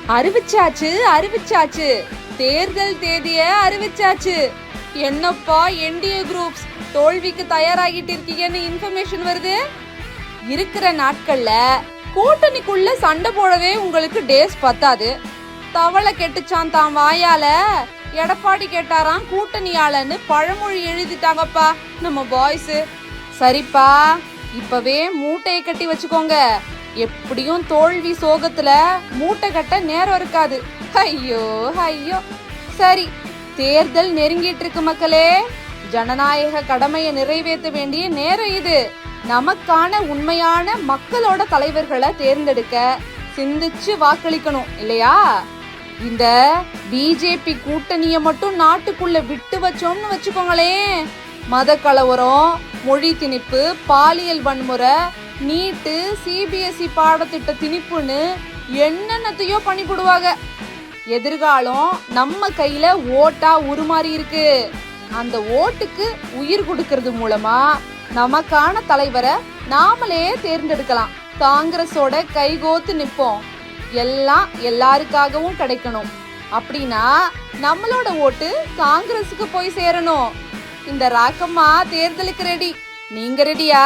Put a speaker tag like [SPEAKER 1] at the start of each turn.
[SPEAKER 1] அறிவிச்சாச்சு. தேர்தல் தேதிய அறிவிச்சாச்சு. என்னப்பா NDA groups தோல்விக்கு தயாராகிட்டு இருக்கீங்கன்னு இன்ஃபர்மேஷன் வருது. இருக்கிற நாட்கள்ல கூட்டணிக்குள்ள சண்டை போடவே உங்களுக்கு டேஸ் பத்தாது. தவளை கெட்டுச்சான் தான் வாயால, எடப்பாடி கேட்டாராம் கூட்டணியாளன்னு பழமொழி எழுதிட்டாங்கப்பா நம்ம பாய்ஸ். சரிப்பா, இப்பவே மூட்டையை கட்டி வச்சுக்கோங்க. எப்படியும் தோல்வி சோகத்துல மூட்டை கட்ட நேரம் இருக்காது. ஐயோ. சரி, தேர்தல் நெருங்கிட்டு இருக்கு மக்களே. ஜனநாயக கடமையை நிறைவேற்ற வேண்டிய நேரம் இது. நமக்கான உண்மையான மக்களோட தலைவர்களை தேர்ந்தெடுக்க சிந்திச்சு வாக்களிக்கணும் இல்லையா? இந்த பிஜேபி கூட்டணியை மட்டும் நாட்டுக்குள்ள விட்டு வச்சோம்னு வச்சுக்கோங்களேன், மத கலவரம், மொழி திணிப்பு, பாலியல் வன்முறை, நீட்டு, சிபிஎஸ்இ பாடத்திட்ட திணிப்புன்னு என்னென்னத்தையோ பண்ணிவிடுவாங்க. எதிர்காலம் நம்ம கையில ஓட்டா உருமாறி இருக்கு. அந்த ஓட்டுக்கு உயிர் கொடுக்கறது மூலமா நமக்கான தலைவரை நாமளே தேர்ந்தெடுக்கலாம். காங்கிரஸோட கைகோத்து நிப்போம். எல்லாம் எல்லாருக்காகவும் கிடைக்கணும். அப்படின்னா நம்மளோட ஓட்டு காங்கிரஸுக்கு போய் சேரணும். இந்த ராக்கம்மா தேர்தலுக்கு ரெடி. நீங்க ரெடியா?